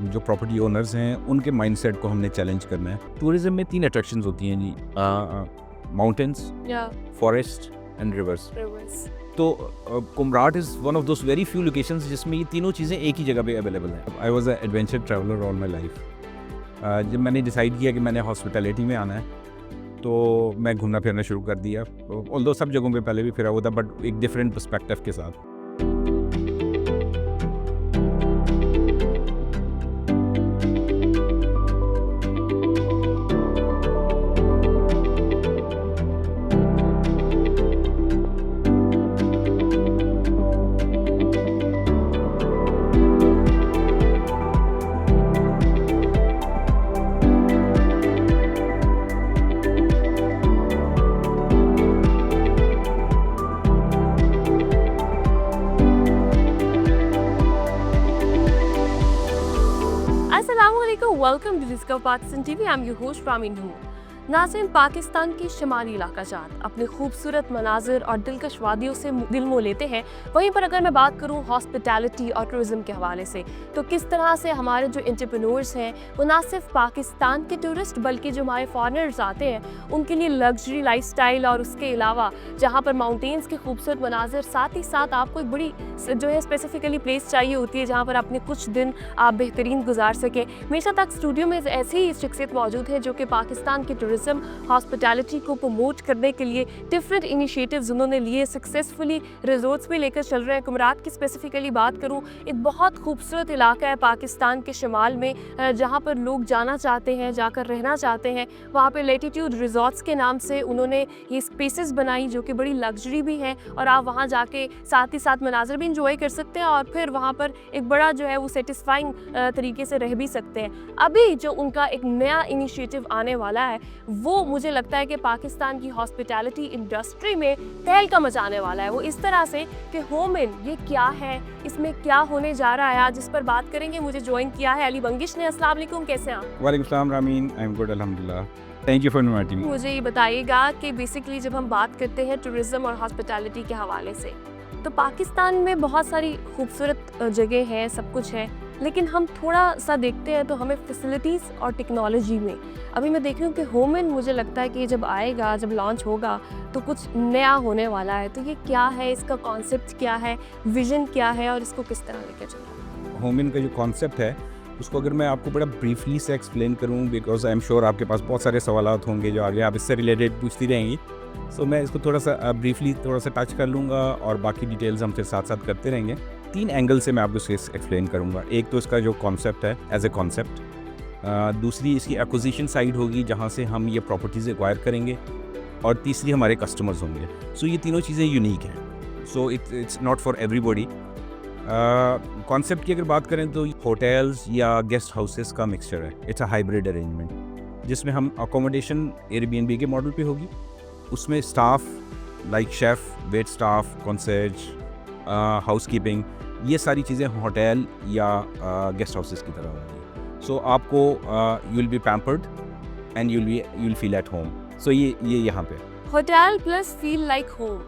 जो property owners हैं उनके माइंडसेट को हमने चैलेंज करना है। टूरिज्म में 3 अट्रैक्शंस होती हैं जी, माउंटेन्स, या फॉरेस्ट एंड रिवर्स। रिवर्स। तो Kumrat is one of those very few locations जिसमें ये तीनों चीज़ें एक ही जगह पे अवेलेबल हैं। I was a adventure traveller all my life. जब मैंने डिसाइड किया कि मैंने हॉस्पिटैलिटी में आना है तो मैं घूमना फिरना शुरू कर दिया। ऑल्दो सब जगहों पे पहले भी फिरा हुआ था, बट एक डिफरेंट पर्सपेक्टिव के साथ। Assalamualaikum, welcome to Discover Pakistan TV. I'm your host Ramin Noor. नाज़रीन, पाकिस्तान के शुमाली इलाका जात अपने खूबसूरत मनाजिर और दिलकश वादियों से दिल मोह लेते हैं। वहीं पर अगर मैं बात करूं हॉस्पिटैलिटी और टूरिज़्म के हवाले से, तो किस तरह से हमारे जो एंटरप्रेन्योर्स हैं वो ना सिर्फ पाकिस्तान के टूरिस्ट बल्कि जो हमारे फॉरेनर्स आते हैं उनके लिए लग्जरी लाइफस्टाइल और उसके अलावा जहां पर माउंटेन्स के खूबसूरत मनाजिर, साथ ही साथ आपको एक बड़ी जो है स्पेसिफिकली प्लेस चाहिए होती है जहाँ पर अपने कुछ दिन आप बेहतरीन गुजार सकें। मेरे साथ तक स्टूडियो में ऐसी ही शख्सियत मौजूद है जो कि पाकिस्तान के टूरिज़्म हॉस्पिटैलिटी को प्रमोट करने के लिए डिफरेंट इनिशिएटिव्स उन्होंने लिए, सक्सेसफुली रिजॉर्ट्स भी लेकर चल रहे हैं। कुमराट की स्पेसिफिकली बात करूं, एक बहुत खूबसूरत इलाका है पाकिस्तान के शुमाल में जहां पर लोग जाना चाहते हैं, जाकर रहना चाहते हैं। वहां पे लैटिट्यूड रिजॉर्ट्स के नाम से उन्होंने ये स्पेसेस बनाई जो कि बड़ी लग्जरी भी हैं और आप वहाँ जाके साथ ही साथ मनाजर भी इंजॉय कर सकते हैं और फिर वहाँ पर एक बड़ा जो है वो सेटिस्फाइंग तरीके से रह भी सकते हैं। अभी जो उनका एक नया इनिशिएटिव आने वाला है वो मुझे लगता है कि पाकिस्तान की हॉस्पिटैलिटी इंडस्ट्री में तहलका मचाने वाला है। वो इस तरह से कि होम इन ये क्या है, इसमें क्या होने जा रहा है, आज इस पर बात करेंगे। मुझे ज्वाइन किया है अली बंगिश ने। अस्सलाम वालेकुम, कैसे हैं आप? वालेकुम सलाम रामीन, आई एम गुड अल्हम्दुलिल्लाह। Thank you for inviting me. मुझे ये बताइएगा कि बेसिकली जब हम बात करते हैं टूरिज़्म और हॉस्पिटैलिटी के हवाले से, तो पाकिस्तान में बहुत सारी खूबसूरत जगह है, सब कुछ है, लेकिन हम थोड़ा सा देखते हैं तो हमें फैसिलिटीज़ और टेक्नोलॉजी में अभी मैं देख रही हूँ कि होम इन मुझे लगता है कि ये जब आएगा, जब लॉन्च होगा तो कुछ नया होने वाला है। तो ये क्या है, इसका कॉन्सेप्ट क्या है, विजन क्या है और इसको किस तरह लेकर चल रहा है? होम इन का जो कॉन्सेप्ट है उसको अगर मैं आपको बड़ा ब्रीफली से एक्सप्लेन करूं, बिकॉज आई एम श्योर आपके पास बहुत सारे सवालात होंगे जो आगे आप इससे रिलेटेड पूछती रहेंगी, सो मैं इसको थोड़ा सा ब्रीफली थोड़ा सा टच कर लूँगा और बाकी डिटेल्स हम फिर साथ साथ करते रहेंगे। 3 एंगल से मैं आपको इसे एक्सप्लेन करूँगा। एक तो इसका जो कॉन्सेप्ट है एज ए कॉन्सेप्ट, दूसरी इसकी एक्विजिशन साइड होगी जहाँ से हम ये प्रॉपर्टीज़ एक्वायर करेंगे, और तीसरी हमारे कस्टमर्स होंगे। सो ये तीनों चीज़ें यूनिक हैं, so it's not for everybody. Concept की अगर बात करें तो होटल्स या गेस्ट हाउसेस का मिक्सचर है। इट्स अ हाइब्रिड अरेंजमेंट जिसमें हम अकोमोडेशन एयरबीएनबी के मॉडल पे होगी, उसमें staff like chef, wait staff, concierge, housekeeping, ये सारी चीज़ें होटल या गेस्ट हाउसेस की तरह होंगी। सो आपको you will be pampered and you will feel at home. So ये यहाँ पे hotel plus feel like home,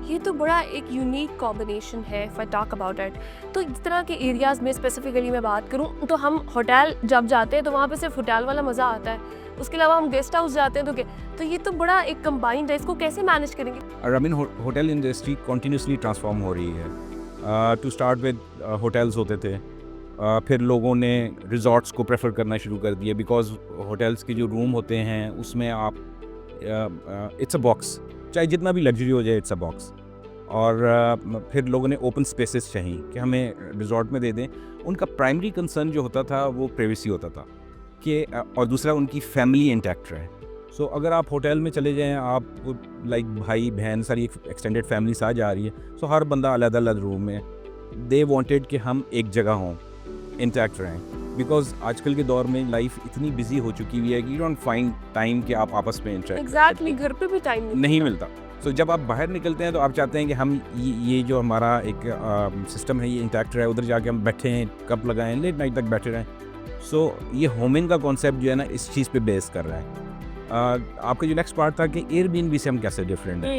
ये तो बड़ा एक यूनिक कॉम्बिनेशन है if I talk about it. तो इस तरह के एरियाज़ में स्पेसिफिकली मैं बात करूं तो हम होटल जब जाते हैं तो वहाँ पे सिर्फ होटल वाला मज़ा आता है, उसके अलावा हम गेस्ट हाउस जाते हैं तो ये तो बड़ा एक कंबाइंड है। इसको कैसे मैनेज करेंगे? Ramen, hotel industry continuously transform हो रही है। टू स्टार्ट विद होटल्स होते थे, फिर लोगों ने रिजॉर्ट्स को प्रेफर करना शुरू कर दिया बिकॉज होटल्स के जो रूम होते हैं उसमें आप इट्स अ बॉक्स, चाहे जितना भी लग्जरी हो जाए इट्स अ बॉक्स। और फिर लोगों ने ओपन स्पेसेस चाहिए कि हमें रिजॉर्ट में दे दें। उनका प्राइमरी कंसर्न जो होता था वो प्राइवेसी होता था कि, और दूसरा उनकी फैमिली इंटैक्ट रहे। सो अगर आप होटल में चले जाएं, आप लाइक भाई बहन सारी एक्सटेंडेड फैमिली आ जा रही है, सो हर बंदा अलग अलग रूम में, दे वांटेड कि हम एक जगह हों, इंटैक्ट रहें। बिकॉज आजकल के दौर में लाइफ इतनी बिजी हो चुकी हुई है कि यू डोंट फाइंड टाइम कि आप आपस में इंटरेक्ट एग्जैक्टली घर पे भी टाइम नहीं मिलता। सो जब आप बाहर निकलते हैं तो आप चाहते हैं कि हम ये जो हमारा एक सिस्टम है ये इंटैक्ट रहे, उधर जाके हम बैठे हैं, कप लगाएं, लेट नाइट तक बैठे रहें। सो ये होमिंग का कॉन्सेप्ट जो है ना इस चीज़ पे बेस कर रहा है। आपका जो नेक्स्ट पार्ट था कि एयरबीएनबी से हम कैसे डिफरेंट हैं।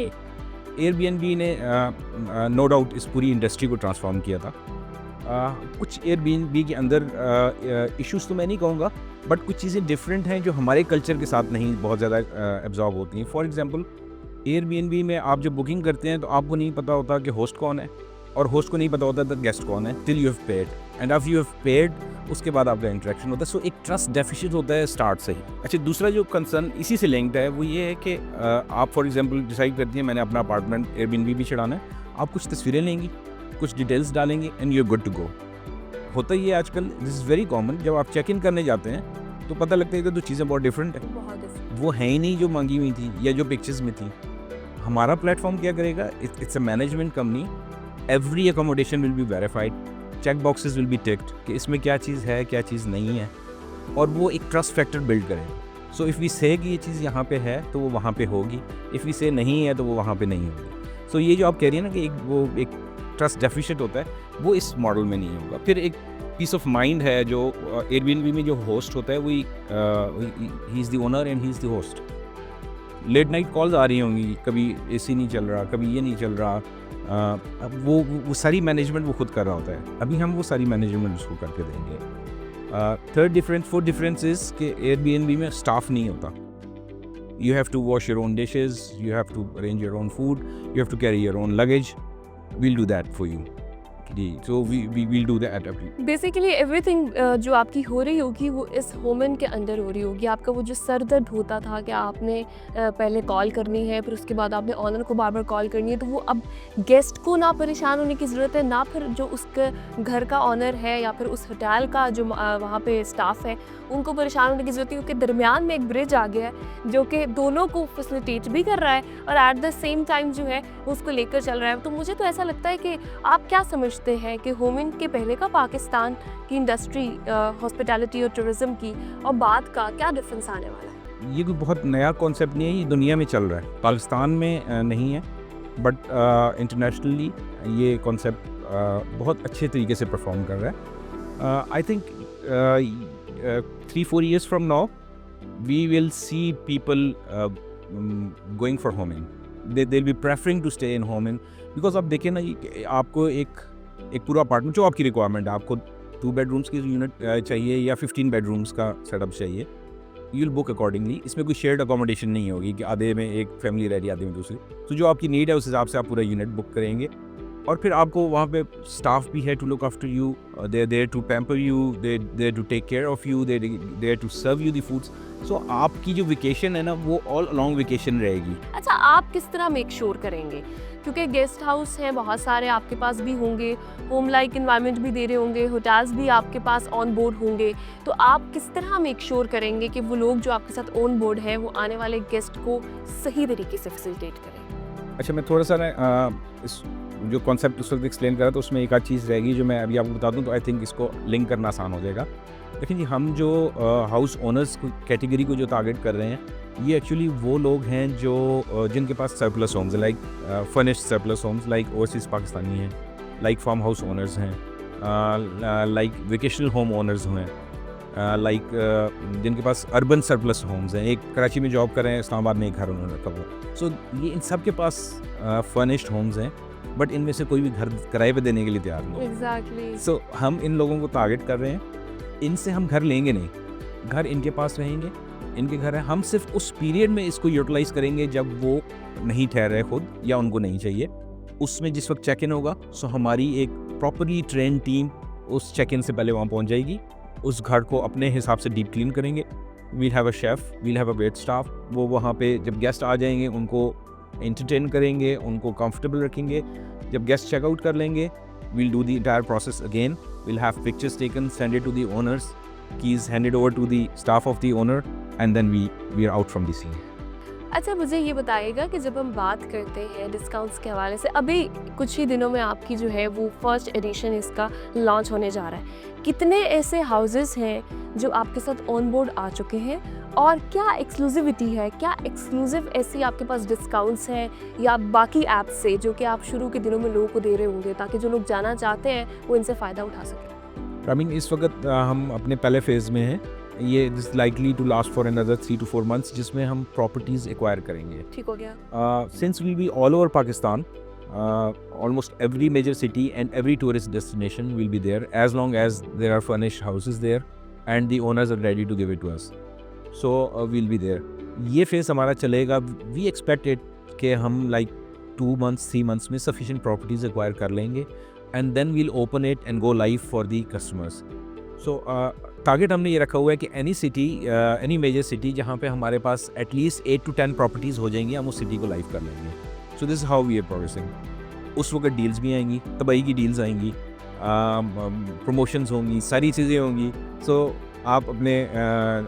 एयरबीएनबी ने नो डाउट इस पूरी इंडस्ट्री को ट्रांसफॉर्म किया था। कुछ एयरबीएनबी के अंदर इश्यूज तो मैं नहीं कहूँगा, बट कुछ चीज़ें डिफरेंट हैं जो हमारे कल्चर के साथ नहीं बहुत ज़्यादा एब्जॉर्ब होती हैं। फॉर एग्जांपल, एयरबीएनबी में आप जब बुकिंग करते हैं तो आपको नहीं पता होता कि होस्ट कौन है, और होस्ट को नहीं पता होता द गेस्ट कौन है till you have paid, and after you have paid उसके बाद आपका इंटरेक्शन होता है। सो एक ट्रस्ट डेफिसिट होता है स्टार्ट से ही। अच्छा, दूसरा जो कंसर्न इसी से लिंक्ड है वो ये है कि आप फॉर एग्जांपल डिसाइड करती हैं मैंने अपना अपार्टमेंट एयरबीएनबी भी चढ़ाना है, आप कुछ तस्वीरें लेंगी, कुछ डिटेल्स डालेंगे and you are good to go. होता ही है आजकल, दिस इज़ वेरी कॉमन, जब आप चेक इन करने जाते हैं तो पता लगता है कि तो चीज़ें बहुत डिफरेंट है, वो है ही नहीं जो मांगी हुई थी या जो पिक्चर्स में थी। हमारा प्लेटफॉर्म क्या करेगा, it's a management company, every accommodation will be verified, check boxes will be ticked कि इसमें क्या चीज़ है क्या चीज़ नहीं है, और वो एक ट्रस्ट फैक्टर बिल्ड करेगा। सो इफ़ वी से कि ये चीज़ यहाँ पे है तो वो वहाँ पे होगी, इफ़ वी से नहीं है तो वो वहाँ पे नहीं होगी। सो ये जो आप कह रही है ना कि एक ट्रस्ट डेफिशिएंट होता है, वो इस मॉडल में नहीं होगा। फिर एक पीस ऑफ माइंड है जो एयरबीएनबी में जो होस्ट होता है वो he is the owner and he is the host. Late night calls आ रही होंगी, कभी एसी नहीं चल रहा, कभी ये नहीं चल रहा, अब वो सारी मैनेजमेंट वो खुद कर रहा होता है। अभी हम वो सारी मैनेजमेंट उसको करके देंगे। फोर्थ डिफरेंस इज़ कि एयरबीएनबी में स्टाफ नहीं होता। You have to wash your own dishes, you have to arrange your own food, you have to carry your own luggage, we'll do that for you. So we will do that. Basically everything जो आपकी हो रही होगी वो इस human के अंदर हो रही होगी। आपका वो जो सर दर्द होता था कि आपने पहले कॉल करनी है, फिर उसके बाद आपने ऑनर को बार बार कॉल करनी है, तो वो अब गेस्ट को ना परेशान होने की ज़रूरत है, ना फिर जो उसके घर का ऑनर है या फिर उस होटल का जो वहाँ पे स्टाफ है उनको परेशान होने की ज़रूरत है, क्योंकि दरमियान में एक ब्रिज आ गया है जो कि दोनों को फैसिलिटेट भी कर रहा है और एट द सेम टाइम जो है उसको लेकर चल रहा है। तो मुझे तो ऐसा लगता है कि आप क्या समझते हैं कि होमन के पहले का पाकिस्तान की इंडस्ट्री हॉस्पिटैलिटी और टूरिज़्म की और बाद का क्या डिफरेंस आने वाला है? ये कोई बहुत नया कॉन्सेप्ट नहीं है, ये दुनिया में चल रहा है, पाकिस्तान में नहीं है, बट इंटरनेशनली ये कॉन्सेप्ट बहुत अच्छे तरीके से परफॉर्म कर रहा है। I think 3-4 years from now we will see people going for home-in. They'll be preferring to stay in home-in because आप देखें ना, आपको एक पूरा अपार्टमेंट जो आपकी रिक्वायरमेंट है, आपको 2 bedrooms की यूनिट चाहिए या 15 bedrooms का सेटअप चाहिए, यू विल बुक अकॉर्डिंगली। इसमें कोई शेयर्ड अकोमोडेशन नहीं होगी कि आधे में एक फैमिली रह रही है आधे में दूसरी। तो जो आपकी नीड है उस हिसाब से आप पूरा यूनिट बुक करेंगे, और फिर आपको वहाँ पे स्टाफ भी है to look after you, they are there to pamper you, they there to take care of you, they there to serve you the foods. So आपकी जो वेकेशन है ना वो ऑल अलोंग वेकेशन रहेगी। अच्छा, आप किस तरह मेक श्योर करेंगे, क्योंकि गेस्ट हाउस हैं बहुत सारे आपके पास भी होंगे, होम लाइक इन्वायरमेंट भी दे रहे होंगे, होटल्स भी आपके पास ऑन बोर्ड होंगे, तो आप किस तरह मेक श्योर करेंगे कि वो लोग जो आपके साथ ऑन बोर्ड है वो आने वाले गेस्ट को सही तरीके से फैसिलिटेट करें? अच्छा, मैं थोड़ा सा ना इस जो कॉन्सेप्ट उस वक्त एक्सप्लेन करा तो उसमें एक आध चीज़ रहेगी जो मैं अभी आपको बता दूं, तो आई थिंक इसको लिंक करना आसान हो जाएगा। लेकिन जी, हम जो हाउस ओनर्स कैटेगरी को जो टारगेट कर रहे हैं, ये एक्चुअली वो लोग हैं जो जिनके पास surplus homes, like furnished surplus homes, like overseas Pakistani हैं, लाइक फार्म हाउस ओनर्स हैं, लाइक वेकेशनल होम ओनर्स हैं, लाइक जिनके पास अर्बन सरप्लस होम्स हैं। एक कराची में जॉब कर रहे हैं, इस्लामाबाद में एक घर उन्होंने रखा हुआ। सो ये इन सब के पास फर्निश्ड होम्स हैं, बट इनमें से कोई भी घर किराए पे देने के लिए तैयार नहीं। एग्जैक्टली। सो हम इन लोगों को टारगेट कर रहे हैं, इनसे हम घर लेंगे नहीं, घर इनके पास रहेंगे, इनके घर है, हम सिर्फ उस पीरियड में इसको यूटिलाइज़ करेंगे जब वो नहीं ठहरे खुद या उनको नहीं चाहिए। उसमें जिस वक्त चेक इन होगा, सो हमारी एक प्रॉपरली ट्रेन टीम उस चेक इन से पहले वहाँ पहुँच जाएगी, उस घर को अपने हिसाब से डीप क्लीन करेंगे। We'll have a chef, we'll have a wait staff, वो वहाँ पे जब गेस्ट आ जाएंगे उनको एंटरटेन करेंगे, उनको कंफर्टेबल रखेंगे। जब गेस्ट चेकआउट कर लेंगे, we'll do the entire process again. We'll have pictures taken, send it to the owners, keys handed over to the staff of the owner, and then we are out from the scene. अच्छा, मुझे ये बताइएगा कि जब हम बात करते हैं डिस्काउंट्स के हवाले से, अभी कुछ ही दिनों में आपकी जो है वो फर्स्ट एडिशन इसका लॉन्च होने जा रहा है, कितने ऐसे हाउसेस हैं जो आपके साथ ऑन बोर्ड आ चुके हैं, और क्या एक्सक्लूसिविटी है, क्या एक्सक्लूसिव ऐसी आपके पास डिस्काउंट्स हैं या बाकी ऐप्स से जो कि आप शुरू के दिनों में लोगों को दे रहे होंगे ताकि जो लोग जाना चाहते हैं वो इनसे फ़ायदा उठा सकें? आई मीन, इस वक्त हम अपने पहले फेज़ में हैं, ये this likely to last for another 3 to 4 months, जिसमें हम प्रॉपर्टीज़ एक्वायर करेंगे। ठीक हो गया। Since we be all over Pakistan, almost every major city and every tourist destination will be there as long as there are furnished houses there and the owners are ready to give it to us. So we'll be there. ये face हमारा चलेगा. We expect it कि हम like 2 months 3 months में sufficient properties acquire कर लेंगे and then we'll open it and go live for the customers. So target हमने ये रखा हुआ है कि any city any major city जहाँ पे हमारे पास एटलीस्ट 8 to 10 प्रॉपर्टीज़ हो जाएंगी, हम उस सिटी को लाइव कर लेंगे. So this is how we are progressing. उस वक्त डील्स भी आएंगी, तबई की डील्स आएंगी, प्रमोशंस होंगी, सारी चीज़ें होंगी. सो आप अपने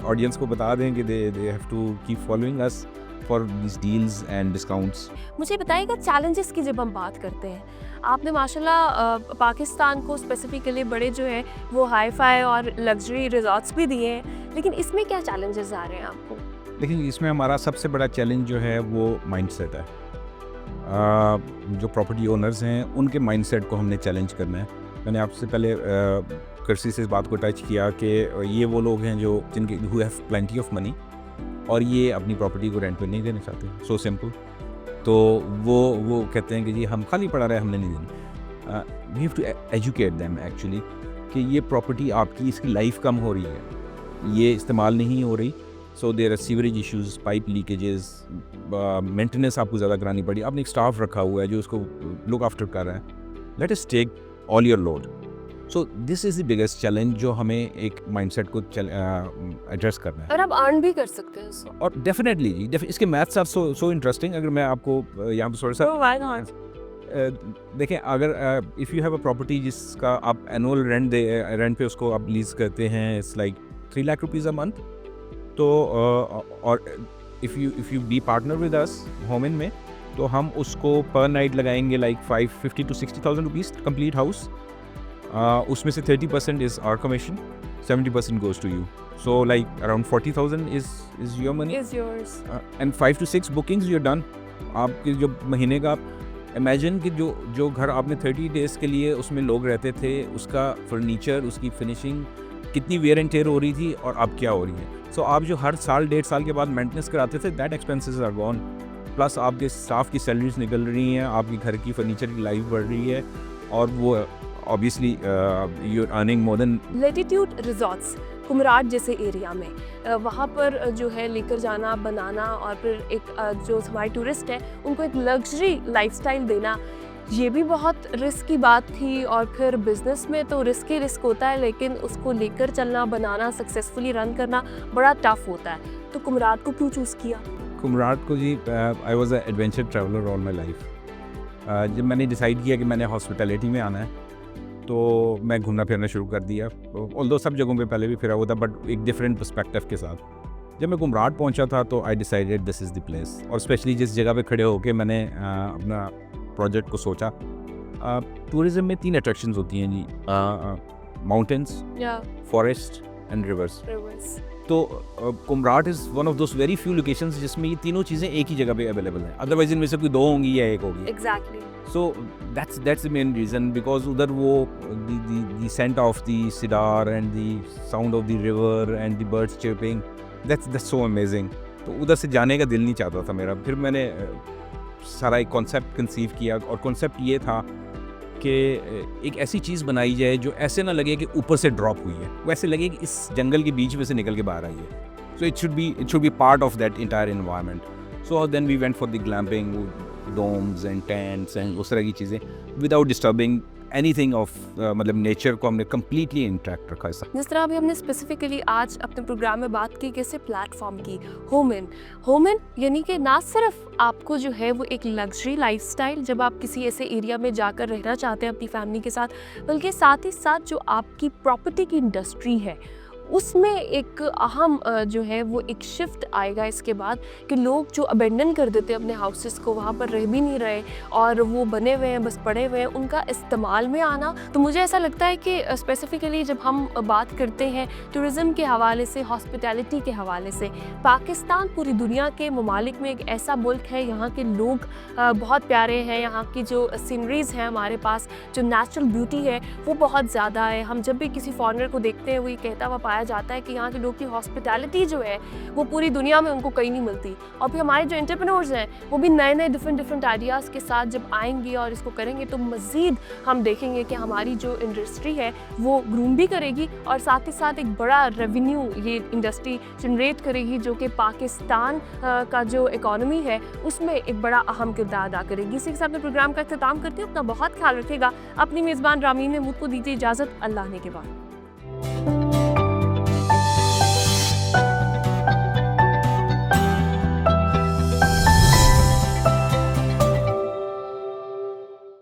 ऑडियंस को बता दें कि they have to keep following us for this deals and discounts. मुझे बताइएगा चैलेंजेस की जब हम बात करते हैं, आपने माशाल्लाह पाकिस्तान को स्पेसिफिकली बड़े जो है वो हाई फाई और लग्जरी रिजॉर्ट्स भी दिए हैं, लेकिन इसमें क्या चैलेंजेस आ रहे हैं आपको? लेकिन इसमें हमारा सबसे बड़ा चैलेंज जो है वो माइंडसेट है. जो प्रॉपर्टी ओनर्स हैं उनके माइंडसेट को हमने चैलेंज करना है. मैंने आपसे पहले कर्सी से इस बात को टच किया कि ये वो लोग हैं जो जिनके who have plenty of money और ये अपनी प्रॉपर्टी को रेंट पे नहीं देना चाहते. So simple. तो वो कहते हैं कि जी हम खाली पड़ा रहे, हमने नहीं देनी. We have to educate them actually कि ये प्रॉपर्टी आपकी, इसकी लाइफ कम हो रही है, ये इस्तेमाल नहीं हो रही. So there are sewerage issues, pipe leakages, maintenance आपको ज़्यादा करानी पड़ी. आपने एक स्टाफ रखा हुआ है जो उसको लुक आफ्टर कर रहा है. Let us take all your load. So this is the biggest challenge जो हमें एक माइंडसेट को एड्रेस करना है. और आप अर्न भी कर सकते हैं उसको. और डेफिनेटली इसके मैथ्स आर सो इंटरेस्टिंग. अगर मैं आपको यहाँ पर थोड़ा सा व्हाई नॉट? देखें, अगर if you have a property जिसका आप एनुअल रेंट पे उसको आप लीज करते हैं, it's like 3 lakh rupees a month. तो और if you be partner with us home in में, तो हम उसको पर नाइट लगाएंगे like 550 to 60,000 rupees complete house. उसमें से 30% is our commission, 70% goes to you. So like around 40,000 is your money is yours. And 5 to 6 bookings you done. आपके जो महीने का इमेजिन कि जो घर आपने 30 डेज़ के लिए उसमें लोग रहते थे, उसका फर्नीचर, उसकी फिनिशिंग कितनी वेयर एंड टेयर हो रही थी और अब क्या हो रही है. सो आप जो हर साल 1.5 साल के बाद मेंटेनेंस कराते थे, that expenses are gone. Plus आपके स्टाफ की सैलरीज निकल रही हैं, आपकी घर की फर्नीचर की लाइफ बढ़ रही है, और वो obviously you are earning more then. Latitude Resorts Kumrat जैसे एरिया में वहाँ पर जो है लेकर जाना, बनाना और फिर एक जो हमारे टूरिस्ट हैं उनको एक लग्जरी लाइफस्टाइल देना, ये भी बहुत रिस्क की बात थी. और फिर बिज़नेस में तो रिस्क ही रिस्क होता है, लेकिन उसको लेकर चलना, बनाना, सक्सेसफुली रन करना बड़ा टफ होता है. तो कुमराट को क्यों चूज़ किया? कुमराट को जी, I was a adventure traveller all my life. जब मैंने डिसाइड किया कि मैंने हॉस्पिटैलिटी में आना है, तो मैं घूमना फिरना शुरू कर दिया. ऑल्दो सब जगहों पे पहले भी फिरा हुआ था, बट एक डिफरेंट पर्सपेक्टिव के साथ. जब मैं कुमराट पहुंचा था तो I decided this is the place. और स्पेशली जिस जगह पे खड़े होके मैंने अपना प्रोजेक्ट को सोचा. टूरिज़्म में 3 अट्रैक्शंस होती हैं जी, माउंटेन्स, फॉरेस्ट एंड रिवर्स. तो Kumrat is one of those very few locations जिसमें ये तीनों चीज़ें एक ही जगह पे अवेलेबल हैं. अदरवाइज इनमें से कोई 2 होंगी या 1 होगी. Exactly. So that's the main reason, because उधर वो the scent of the cedar and the sound of the river and the birds chirping, that's so amazing. तो उधर से जाने का दिल नहीं चाहता था मेरा. फिर मैंने सारा एक कॉन्सेप्ट कंसीव किया, और कॉन्सेप्ट ये था कि एक ऐसी चीज़ बनाई जाए जो ऐसे ना लगे कि ऊपर से ड्रॉप हुई है, वो ऐसे लगे कि इस जंगल के बीच में से निकल के बाहर आई है. So it should be part of that entire environment. So then we went for the glamping, domes and tents and उस तरह की चीज़ें, without disturbing anything of मतलब नेचर को हमने completely intact रखा ऐसा. जिस तरह अभी हमने स्पेसिफिकली आज अपने प्रोग्राम में बात की कैसे प्लेटफॉर्म की, होम इन यानी कि ना सिर्फ आपको जो है वो एक लग्जरी लाइफस्टाइल जब आप किसी ऐसे एरिया में जाकर रहना चाहते हैं अपनी फैमिली के साथ, बल्कि साथ ही साथ जो आपकी प्रॉपर्टी की इंडस्ट्री है उसमें एक अहम जो है वो एक शिफ्ट आएगा इसके बाद, कि लोग जो अबेंडन कर देते हैं अपने हाउसेस को, वहाँ पर रह भी नहीं रहे और वो बने हुए हैं, बस पड़े हुए हैं, उनका इस्तेमाल में आना. तो मुझे ऐसा लगता है कि स्पेसिफिकली जब हम बात करते हैं टूरिज़्म के हवाले से, हॉस्पिटैलिटी के हवाले से, पाकिस्तान पूरी दुनिया के ममालिक में एक ऐसा मुल्क है, यहाँ के लोग बहुत प्यारे हैं, यहाँ की जो सीनरीज़ हैं हमारे पास, जो नेचुरल ब्यूटी है वो बहुत ज़्यादा है. हम जब भी किसी फॉरेनर को देखते हैं वो ये कहता हुआ पाया बताया जाता है कि यहाँ के लोग की हॉस्पिटैलिटी जो है वो पूरी दुनिया में उनको कहीं नहीं मिलती। और फिर हमारे जो एंटरप्रेन्योर्स हैं वो भी नए नए डिफरेंट आइडियाज़ के साथ जब आएंगे और इसको करेंगे तो मज़ीद हम देखेंगे कि हमारी जो इंडस्ट्री है वो ग्रूम भी करेगी और साथ ही साथ एक बड़ा रेवेन्यू ये इंडस्ट्री जनरेट करेगी, जो कि पाकिस्तान का जो इकॉनमी है उसमें एक बड़ा अहम किरदार अदा करेगी। इसी के साथ मैं प्रोग्राम का इख्तिताम करती हूँ। अपना बहुत ख्याल रखिएगा। अपनी मेज़बान रामीन महमूद को दीजिए इजाज़त। अल्लाह ने के बाद।